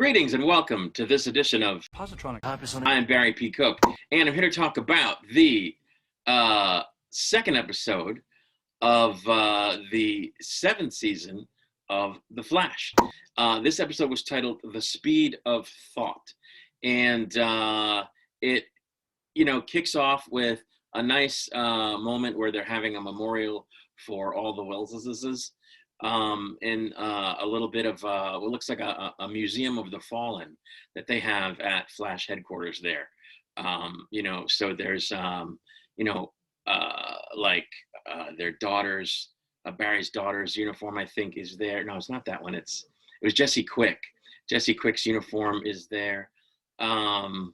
Greetings and welcome to this edition of Positronic. I am Barry P. Cook, and I'm here to talk about the second episode of the seventh season of The Flash. This episode was titled The Speed of Thought, and it, kicks off with a nice moment where they're having a memorial for all the Welleses. In a little bit of what looks like a museum of the fallen that they have at Flash headquarters there. So there's, their daughter's, Barry's daughter's uniform, I think, is there. No, it's not that one. It was Jesse Quick. Jesse Quick's uniform is there. All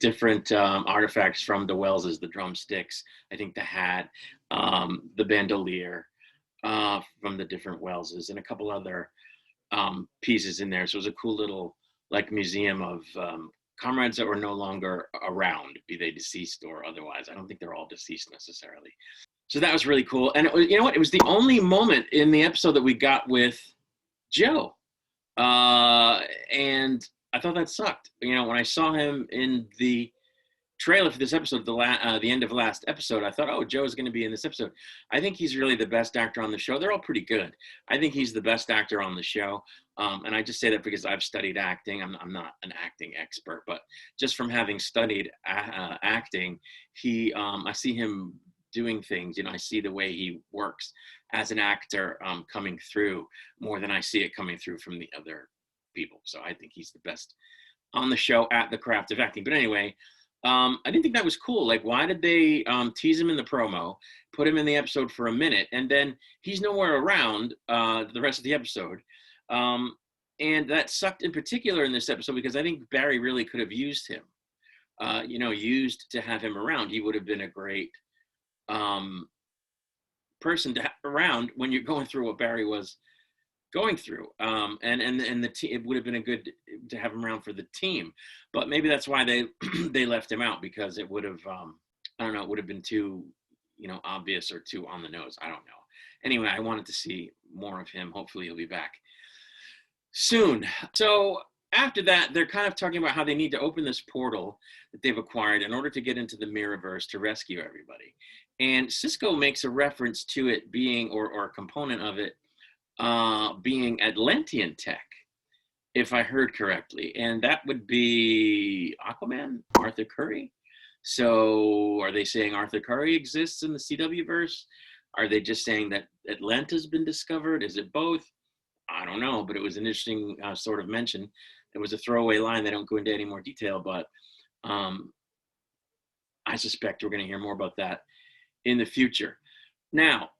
different artifacts from the Welleses, the drumsticks, I think the hat, the bandolier, from the different Welleses, and a couple other pieces in there. So it was a cool little museum of comrades that were no longer around, be they deceased or otherwise. I don't think they're all deceased necessarily. So that was really cool. And it was, it was the only moment in the episode that we got with Joe. And I thought that sucked. When I saw him in the trailer for this episode, the end of last episode, I thought, oh, Joe's going to be in this episode. I think he's really the best actor on the show. They're all pretty good. I think he's the best actor on the show. And I just say that because I've studied acting. I'm not an acting expert, but just from having studied acting, I see him doing things. I see the way he works as an actor coming through more than I see it coming through from the other people. So I think he's the best on the show at the craft of acting. But anyway, I didn't think that was cool. Why did they tease him in the promo, put him in the episode for a minute, and then he's nowhere around the rest of the episode? And that sucked in particular in this episode because I think Barry really could have used him, used to have him around. He would have been a great person to have around when you're going through what Barry was going through, and the team, it would have been a good to have him around for the team, but maybe that's why they they left him out, because it would have I don't know, it would have been too obvious or too on the nose. I don't know. Anyway, I wanted to see more of him. Hopefully he'll be back soon. So after that, they're kind of talking about how they need to open this portal that they've acquired in order to get into the Mirrorverse to rescue everybody, and Cisco makes a reference to it being, or a component of it being Atlantean tech, if I heard correctly, and that would be Aquaman, Arthur Curry. So are they saying Arthur Curry exists in the CW verse? Are they just saying that Atlanta's been discovered? Is it both? I don't know, but it was an interesting sort of mention. It was a throwaway line. They don't go into any more detail, but I suspect we're going to hear more about that in the future. Now,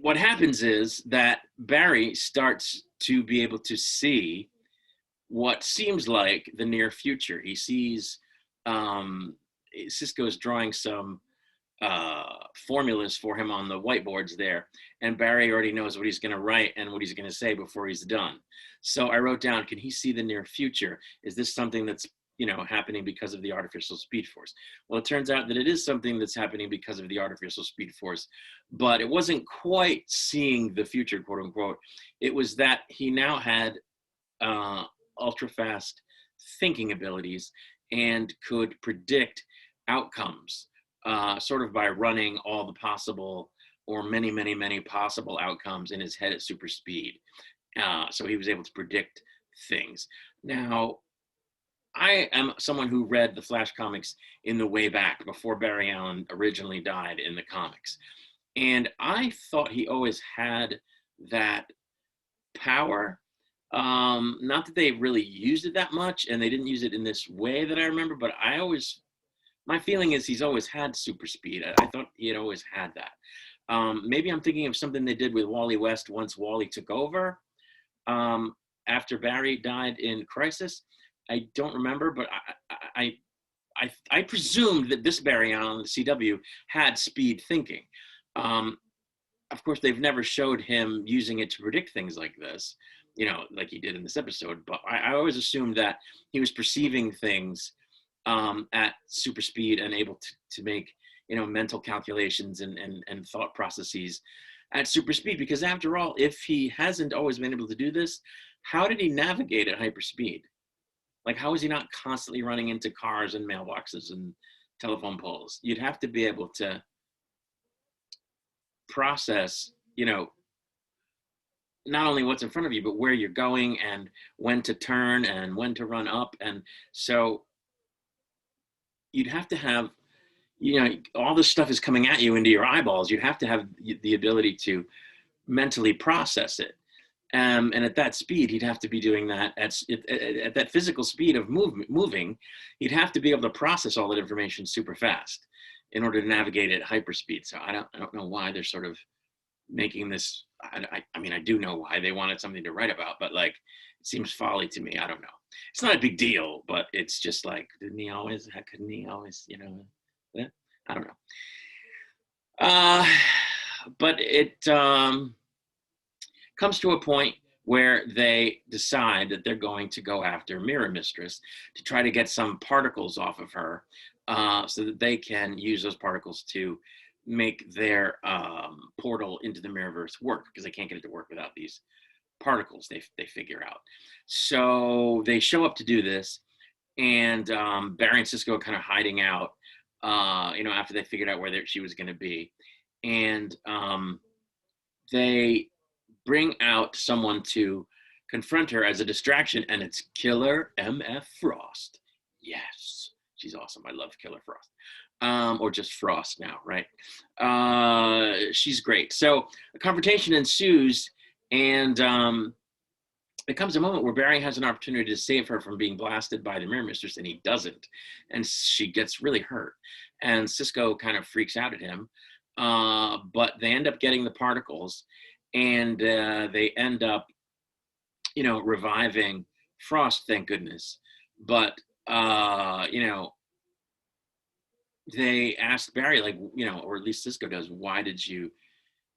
what happens is that Barry starts to be able to see what seems like the near future. He sees Cisco's drawing some formulas for him on the whiteboards there, and Barry already knows what he's going to write and what he's going to say before he's done. So I wrote down, can he see the near future? Is this something that's happening because of the artificial speed force? Well, it turns out that it is something that's happening because of the artificial speed force, but it wasn't quite seeing the future, quote unquote. It was that he now had ultra fast thinking abilities and could predict outcomes, sort of by running all the possible, or many, many, many possible outcomes in his head at super speed. So he was able to predict things. Now, I am someone who read the Flash comics in the way back before Barry Allen originally died in the comics. And I thought he always had that power. Not that they really used it that much, and they didn't use it in this way that I remember, but my feeling is he's always had super speed. I thought he had always had that. Maybe I'm thinking of something they did with Wally West once Wally took over after Barry died in Crisis. I don't remember, but I presumed that this Barry Allen, the CW, had speed thinking. Of course, they've never showed him using it to predict things like this, like he did in this episode. But I always assumed that he was perceiving things at super speed and able to make, mental calculations and thought processes at super speed. Because after all, if he hasn't always been able to do this, how did he navigate at hyperspeed? Like, how is he not constantly running into cars and mailboxes and telephone poles? You'd have to be able to process, not only what's in front of you, but where you're going and when to turn and when to run up. And so you'd have to have, all this stuff is coming at you into your eyeballs. You'd have to have the ability to mentally process it. And at that speed, he'd have to be doing that at that physical speed of moving. He'd have to be able to process all that information super fast in order to navigate at hyperspeed. So I don't know why they're sort of making this. I mean, I do know why they wanted something to write about, but like, it seems folly to me. I don't know. It's not a big deal, but it's just like, couldn't he always, I don't know. But it comes to a point where they decide that they're going to go after Mirror Mistress to try to get some particles off of her, so that they can use those particles to make their portal into the Mirrorverse work, because they can't get it to work without these particles, they figure out. So they show up to do this, and Barry and Cisco are kind of hiding out, after they figured out where she was going to be. And they bring out someone to confront her as a distraction, and it's Killer MF Frost. Yes, she's awesome. I love Killer Frost. Or just Frost now, right? She's great. So a confrontation ensues, and there comes a moment where Barry has an opportunity to save her from being blasted by the Mirror Mistress, and he doesn't. And she gets really hurt. And Cisco kind of freaks out at him. But they end up getting the particles, and they end up, reviving Frost, thank goodness. But, they asked Barry, like, or at least Cisco does, why did you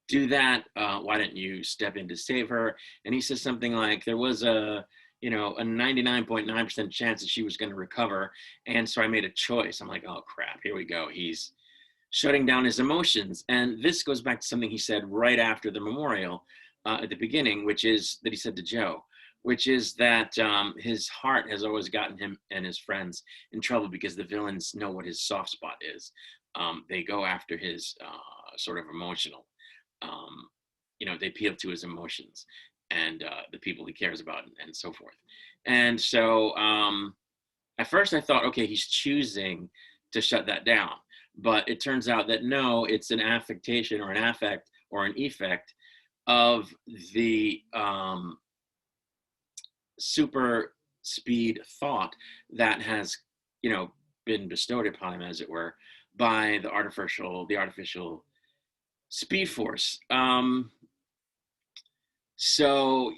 do that? Why didn't you step in to save her? And he says something like, there was a 99.9% chance that she was going to recover. And so I made a choice. I'm like, oh crap, here we go. He's shutting down his emotions. And this goes back to something he said right after the memorial at the beginning, which is that he said to Joe, which is that his heart has always gotten him and his friends in trouble because the villains know what his soft spot is. They go after his sort of emotional, they appeal to his emotions and the people he cares about and so forth. And so at first I thought, okay, he's choosing to shut that down. But it turns out that no, it's an affectation or an affect or an effect of the super speed thought that has, been bestowed upon him, as it were, by the artificial speed force. So,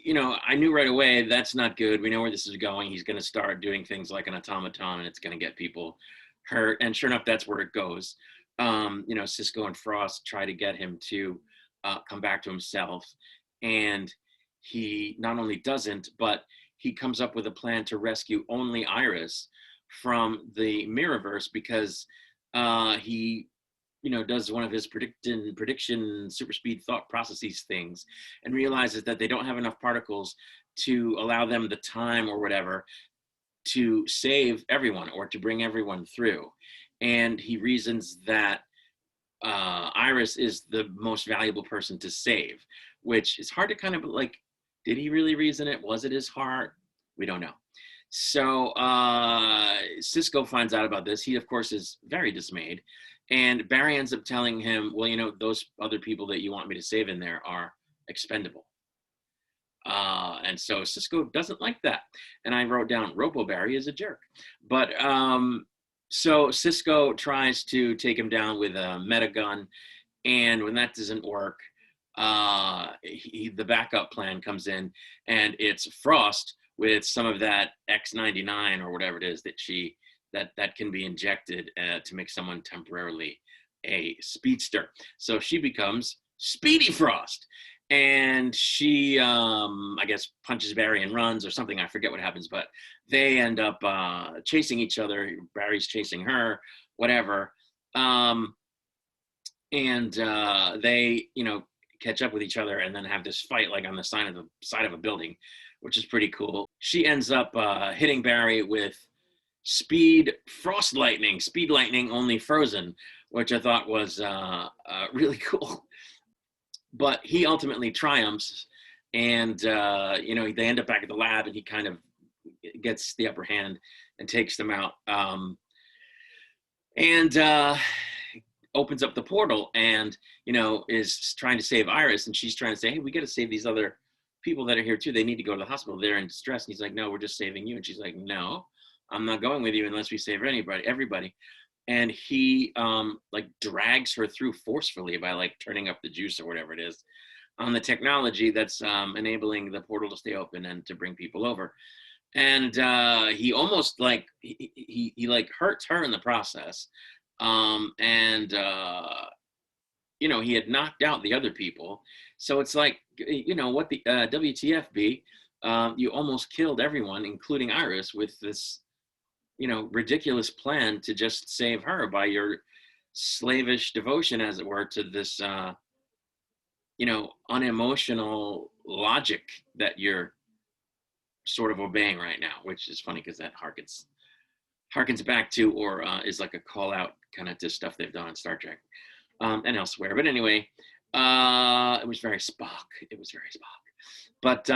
I knew right away that's not good. We know where this is going. He's going to start doing things like an automaton, and it's going to get people hurt. And sure enough, that's where it goes. Cisco and Frost try to get him to come back to himself. And he not only doesn't, but he comes up with a plan to rescue only Iris from the Mirrorverse, because he does one of his prediction super speed thought processes things, and realizes that they don't have enough particles to allow them the time or whatever to save everyone or to bring everyone through. And he reasons that Iris is the most valuable person to save, which is hard to kind of like, did he really reason it? Was it his heart? We don't know. So Cisco finds out about this. He, of course, is very dismayed. And Barry ends up telling him, well, those other people that you want me to save in there are expendable. And so Cisco doesn't like that. And I wrote down, Robo Barry is a jerk. But so Cisco tries to take him down with a metagun. And when that doesn't work, the backup plan comes in, and it's Frost with some of that X99 or whatever it is that can be injected to make someone temporarily a speedster. So she becomes Speedy Frost, and she, I guess, punches Barry and runs or something. I forget what happens, but they end up chasing each other. Barry's chasing her, whatever. And they, catch up with each other and then have this fight like on the side of a building, which is pretty cool. She ends up hitting Barry with speed lightning, only frozen, which I thought was really cool. But he ultimately triumphs, and they end up back at the lab, and he kind of gets the upper hand and takes them out, and opens up the portal, and is trying to save Iris, and she's trying to say, hey, we got to save these other people that are here too. They need to go to the hospital. They're in distress. And he's like, no, we're just saving you. And she's like, no, I'm not going with you unless we save everybody. And he drags her through forcefully by like turning up the juice or whatever it is on the technology that's enabling the portal to stay open and to bring people over. And he almost he hurts her in the process. He had knocked out the other people. So it's like, what the WTF be, you almost killed everyone, including Iris, with this, ridiculous plan to just save her by your slavish devotion, as it were, to this, unemotional logic that you're sort of obeying right now, which is funny because that harkens back to, or is like a call out kind of to stuff they've done on Star Trek and elsewhere. But anyway, it was very Spock. But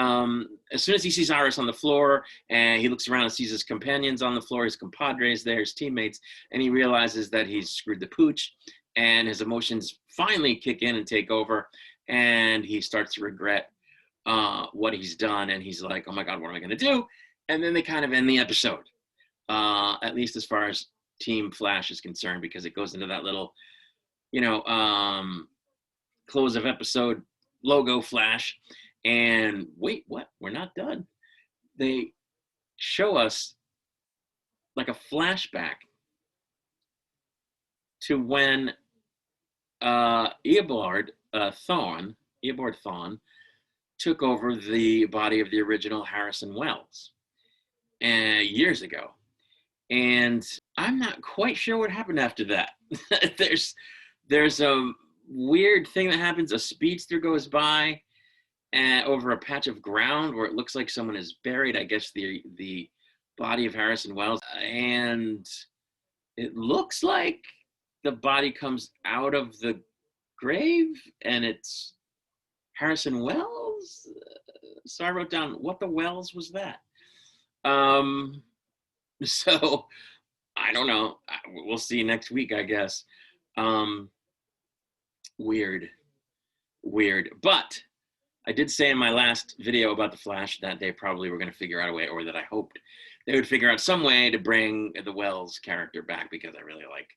as soon as he sees Iris on the floor, and he looks around and sees his companions on the floor, his compadres there, his teammates, and he realizes that he's screwed the pooch, and his emotions finally kick in and take over, and he starts to regret what he's done, and he's like, oh my God, what am I going to do? And then they kind of end the episode, at least as far as Team Flash is concerned, because it goes into that little, close of episode logo flash. And wait, what? We're not done. They show us like a flashback to when Eobard Thawne took over the body of the original Harrison Wells years ago. And I'm not quite sure what happened after that. There's a weird thing that happens. A speedster goes by over a patch of ground where it looks like someone is buried, I guess the body of Harrison Wells. And it looks like the body comes out of the grave and it's Harrison Wells. So I wrote down, what the Wells was that? So I don't know. We'll see next week, I guess. Weird. But I did say in my last video about the Flash that they probably were going to figure out a way, or that I hoped they would figure out some way to bring the Wells character back, because I really like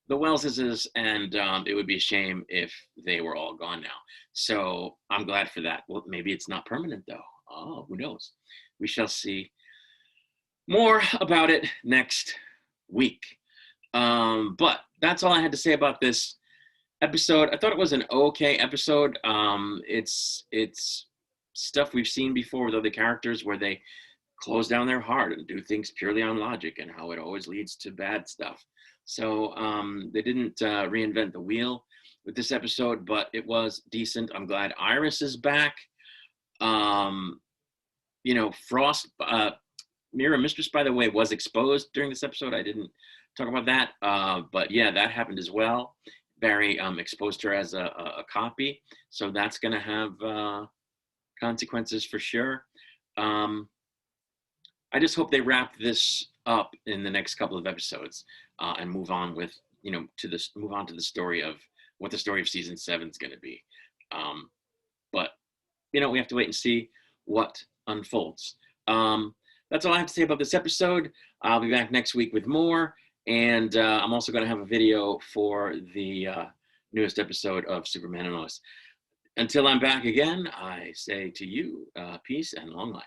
the Welleses, and it would be a shame if they were all gone now. So I'm glad for that. Well, maybe it's not permanent though. Oh, who knows? We shall see. More about it next week. But that's all I had to say about this episode. I thought it was an okay episode. It's stuff we've seen before with other characters, where they close down their heart and do things purely on logic, and how it always leads to bad stuff. So they didn't reinvent the wheel with this episode, but it was decent. I'm glad Iris is back. Frost, Mirror Mistress, by the way, was exposed during this episode. I didn't talk about that, but yeah, that happened as well. Barry exposed her as a copy, so that's going to have consequences for sure. I just hope they wrap this up in the next couple of episodes and move on with, move on to the story of what the story of season 7 is going to be. But we have to wait and see what unfolds. That's all I have to say about this episode. I'll be back next week with more. And I'm also going to have a video for the newest episode of Superman and Lois. Until I'm back again, I say to you, peace and long life.